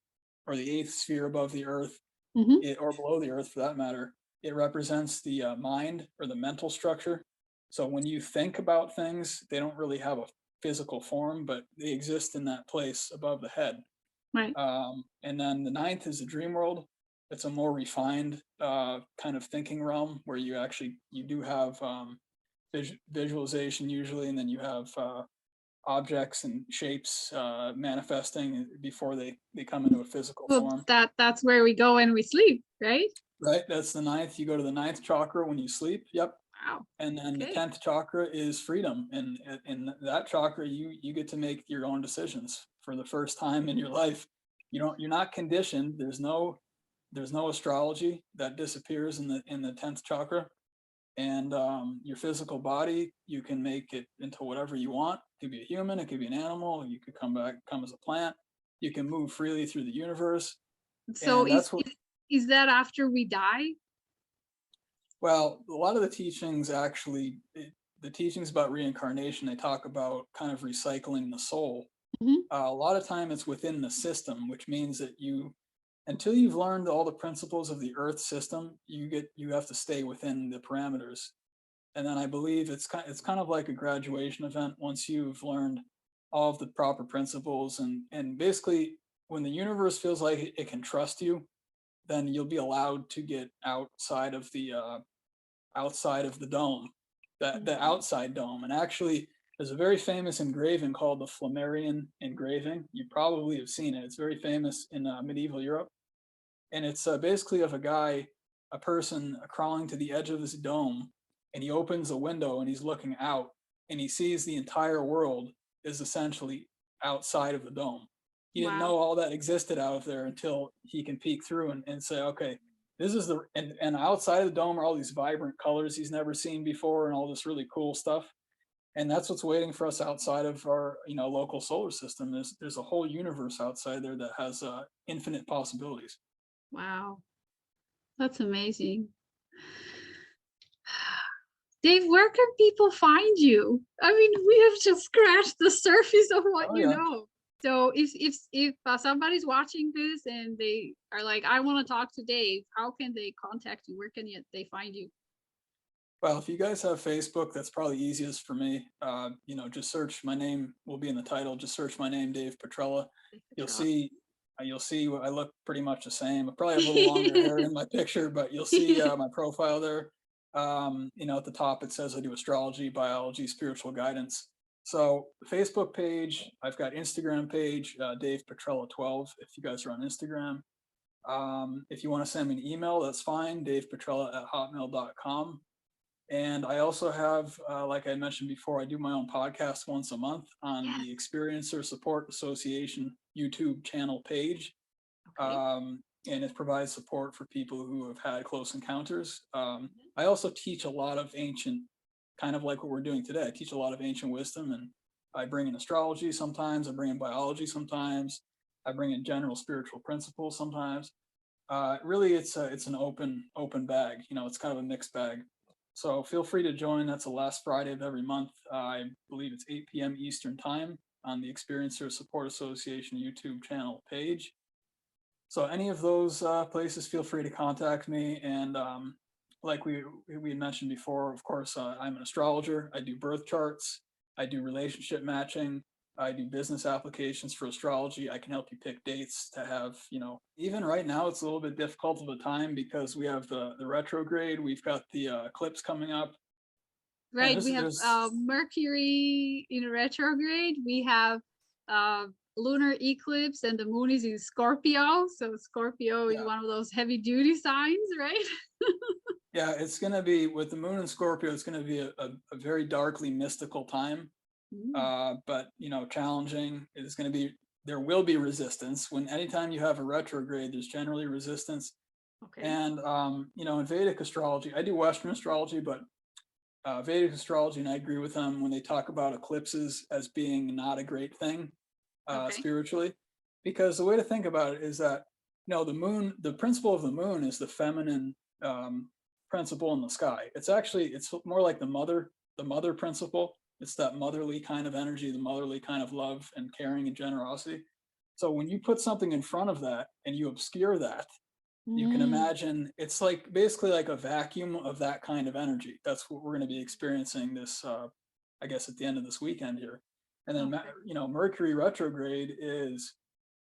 or the 8th sphere above the earth, Mhm. or below the earth for that matter, it represents the mind, or the mental structure. So when you think about things, they don't really have a physical form, but they exist in that place above the head. Right. And then the 9th is the dream world. it's a more refined kind of thinking realm where you do have visualization usually, and then you have objects and shapes manifesting before they come into a physical Well, form. that's where we go when we sleep, right? Right, that's the ninth. You go to the ninth chakra when you sleep. Yep. Wow. And then the Okay. 10th chakra is freedom, and in that chakra you get to make your own decisions for the first time in your life. You're not conditioned. There's no astrology. That disappears in the 10th chakra. And your physical body, you can make it into whatever you want. It could be a human, it could be an animal, you could come as a plant, you can move freely through the universe. So And that's what, is that after we die? well, a lot of the teachings actually, the teachings about reincarnation, they talk about kind of recycling the soul. Mhm. A lot of time it's within the system, which means that until you've learned all the principles of the earth system, you have to stay within the parameters. And then I believe it's kind of like a graduation event. Once you've learned all of the proper principles, and basically when the universe feels like it can trust you, then you'll be allowed to get outside of the dome, the Mhm. outside dome. And actually, there's a very famous engraving called the Flammarion engraving. You probably have seen it. It's very famous in medieval Europe, and it's basically of a person crawling to the edge of this dome, and he opens a window and he's looking out, and he sees the entire world is essentially outside of the dome. He didn't Wow. know all that existed out there until he can peek through and say, okay, this is and outside of the dome are all these vibrant colors he's never seen before and all this really cool stuff. And that's what's waiting for us outside of our local solar system. There's a whole universe outside there that has infinite possibilities. Wow. That's amazing. Dave, where can people find you? I mean, we have just scratched the surface of what Oh you yeah. know. So if somebody's watching this and they are like, I want to talk to Dave, how can they contact you? Where can they find you? Well, if you guys have Facebook, that's probably easiest for me. Just search my name. Will be in the title. Just search my name, Dave Petrella. Dave You'll Petrella. see. You'll see. I look pretty much the same. I probably have a little longer hair in my picture, but you'll see my profile there. At the top it says I do astrology, biology, spiritual guidance. So the Facebook page. I've got Instagram page, Dave Petrella 12. If you guys are on Instagram, if you want to send me an email, that's fine. DavePetrella@hotmail.com. And I also have, like I mentioned before, I do my own podcast once a month on Yes. the Experiencer Support Association YouTube channel page. Okay. And it provides support for people who have had close encounters. I also teach a lot of ancient, kind of like what we're doing today. I teach a lot of ancient wisdom, and I bring in astrology sometimes, I bring in biology sometimes, I bring in general spiritual principles sometimes. Really, it's an open bag. It's kind of a mixed bag. So feel free to join. That's the last Friday of every month. I believe it's 8 p.m. Eastern time on the Experiencer Support Association YouTube channel page. So any of those places, feel free to contact me. And like we had mentioned before, of course, I'm an astrologer. I do birth charts. I do relationship matching. I do business applications for astrology. I can help you pick dates to have, even right now, it's a little bit difficult of a time because we have the retrograde. We've got the eclipse coming up. And Right. We have there's Mercury in retrograde. We have uh, lunar eclipse, and the moon is in Scorpio. So Scorpio is yeah, one of those heavy duty signs, right? yeah, it's going to be with the moon in Scorpio, it's going to be a very darkly mystical time. Mm, But challenging. It's going to be There will be resistance when anytime you have a retrograde. There's generally resistance, okay. and in Vedic astrology, I do Western astrology, but Vedic astrology, and I agree with them when they talk about eclipses as being not a great thing Okay. spiritually, because the way to think about it is that the moon, the principle of the moon is the feminine principle in the sky. It's more like the mother principle. It's that motherly kind of energy, the motherly kind of love and caring and generosity. So when you put something in front of that and you obscure that, you can Mm, imagine it's like basically like a vacuum of that kind of energy. That's what we're going to be experiencing this, I guess, at the end of this weekend here. And then, okay. Mercury retrograde is,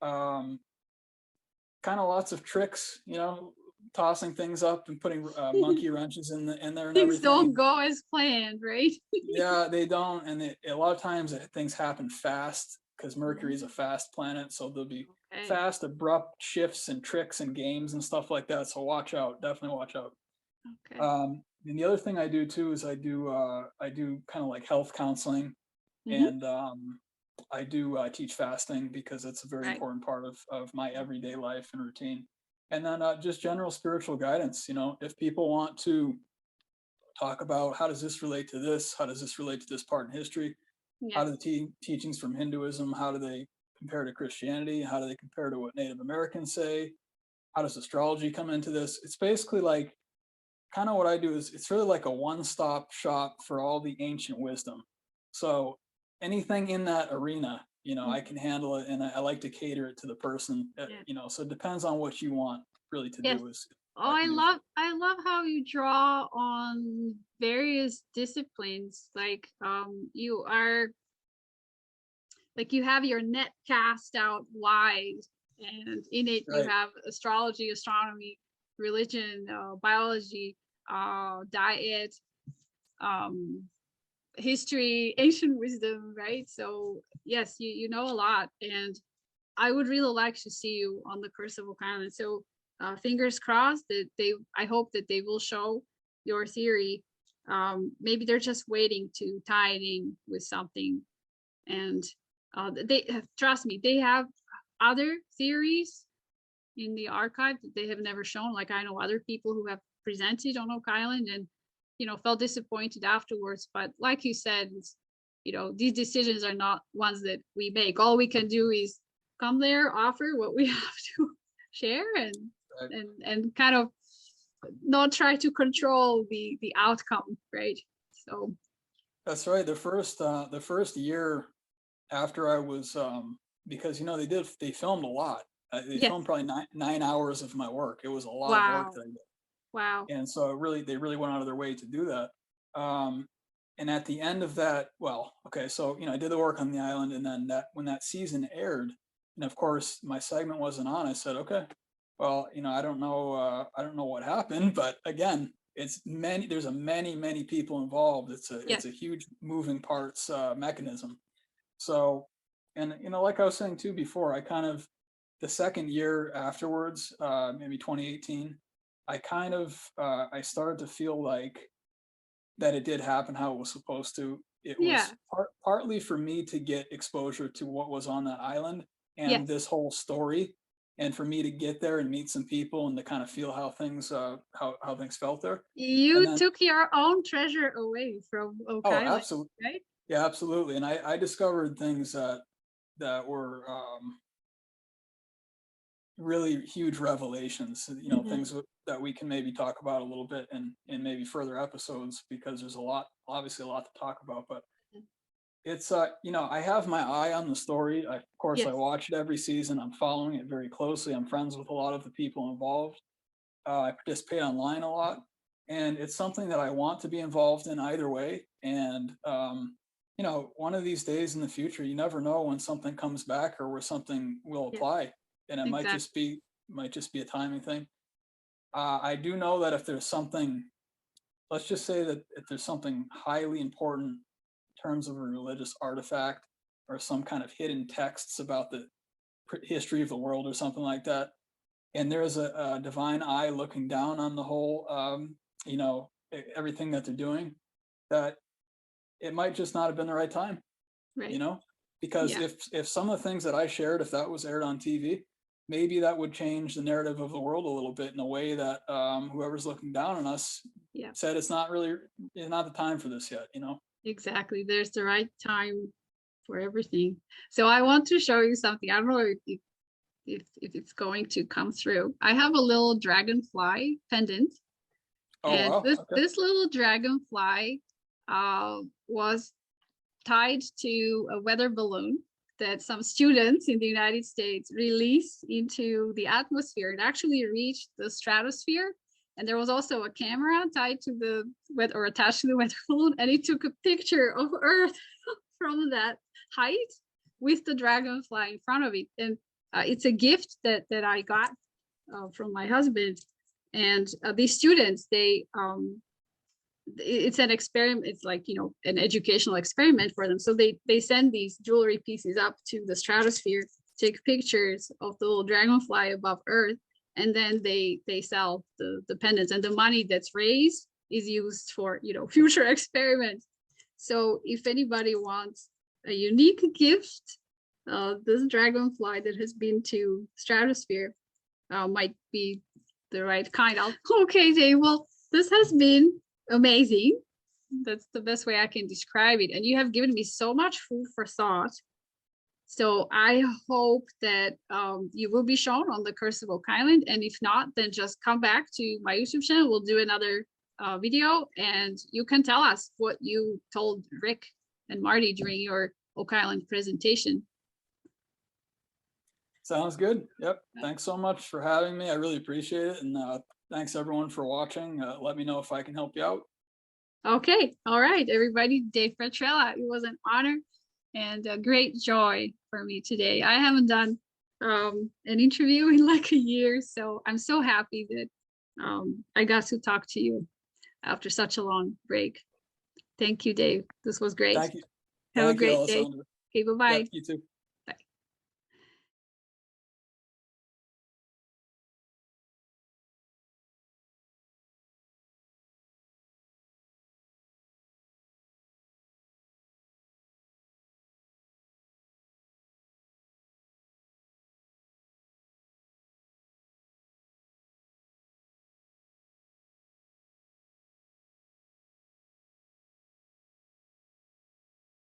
um, kind of lots of tricks, tossing things up and putting monkey wrenches in there and Things don't everything. go as planned, right? Yeah, they don't, and a lot of times things happen fast because Mercury is a Mhm. fast planet, so there'll be Okay. fast, abrupt shifts and tricks and games and stuff like that. So watch out, definitely watch out. Okay. And the other thing I do too is I do kind of like health counseling, Hmm. and I do teach fasting because it's a very Right. important part of my everyday life and routine. And then just general spiritual guidance. If people want to talk about how does this relate to this, how does this relate to this part in history, how do Yes. the teachings from Hinduism, how do they compare to Christianity, how do they compare to what Native Americans say, how does astrology come into this? It's basically like kind of what I do is it's really like a one-stop shop for all the ancient wisdom. So anything in that arena, I can Mhm. handle it, and I like to cater it to the person. Yes. So it depends on what you want really to Yes. do is Oh, I can do for I love how you draw on various disciplines. Like you are like you have your net cast out wide, and in it you. you Right, have astrology, astronomy, religion, biology, diet, um history, ancient wisdom, right? So yes, you know a lot, and I would really like to see you on the Curse of Oak Island. So fingers crossed that I hope that they will show your theory. Maybe they're just waiting to tie it in with something, and they trust me, they have other theories in the archive that they have never shown. Like I know other people who have presented on Oak Island and felt disappointed afterwards. But like you said, these decisions are not ones that we make. All we can do is come there, offer what we have to share, and right. kind of not try to control the outcome, right? So That's right. The first year after I was because they filmed a lot. They yes. filmed probably 9 hours of my work. It was a lot of work Wow. that I did. Wow. And so they really went out of their way to do that. And at the end of that, well, okay, so I did the work on the island, and then that when that season aired, and of course my segment wasn't on, I said, okay, well, I don't know what happened, but again, there's a many people involved. It's Yes. a huge moving parts mechanism. So, and like I was saying too before, I kind of the second year afterwards, maybe 2018, I started to feel like that it did happen how it was supposed to. It Yeah. was partly for me to get exposure to what was on that island and Yes. this whole story, and for me to get there and meet some people and to kind of feel how things felt there. And You then, took your own treasure away from Oak oh, Island, absolutely, right? yeah, absolutely. And I discovered things that were really huge revelations, Mhm. things that we can maybe talk about a little bit in maybe further episodes, because there's obviously a lot to talk about. But it's I have my eye on the story. Of course, I Yes. watch it every season. I'm following it very closely. I'm friends with a lot of the people involved. I participate online a lot, and it's something that I want to be involved in either way. And one of these days in the future, you never know when something comes back or where something will Yes. apply, and it Exactly. might just be a timing thing. I do know that if there's something, let's just say that if there's something highly important in terms of a religious artifact or some kind of hidden texts about the history of the world or something like that, and there's a divine eye looking down on the whole, everything that they're doing, that it might just not have been the right time, you Right. know, because Yeah. if some of the things that I shared, if that was aired on TV, maybe that would change the narrative of the world a little bit in a way that whoever's looking down on us Yeah. said it's not the time for this yet. Exactly. There's the right time for everything. So I want to show you something. I don't know if it's going to come through. I have a little dragonfly pendant, Oh and wow, okay. this little dragonfly was tied to a weather balloon that some students in the United States released into the atmosphere. It actually reached the stratosphere. And there was also a camera tied to the or attached to the weather balloon, and it took a picture of Earth from that height with the dragonfly in front of it. And it's a gift that I got from my husband. And these students, it's an experiment. It's like, an educational experiment for them. So they send these jewelry pieces up to the stratosphere, take pictures of the little dragonfly above Earth, and then they sell the pendants, and the money that's raised is used for future experiments. So if anybody wants a unique gift, this dragonfly that has been to stratosphere might be the right kind. Okay, Dave. Well, this has been amazing. That's the best way I can describe it. And you have given me so much food for thought. So I hope that you will be shown on the Curse of Oak Island. And if not, then just come back to my YouTube channel. We'll do another video, and you can tell us what you told Rick and Marty during your Oak Island presentation. Sounds good. Yep. Thanks so much for having me. I really appreciate it. And thanks everyone for watching. Let me know if I can help you out. Okay. All right, everybody. Dave Petrella. It was an honor and a great joy for me today. I haven't done an interview in like a year, so I'm so happy that I got to talk to you after such a long break. Thank you, Dave. This was great. Thank you. Have Thank a great you, day. Alessandra. Okay, bye-bye. Yep, you too.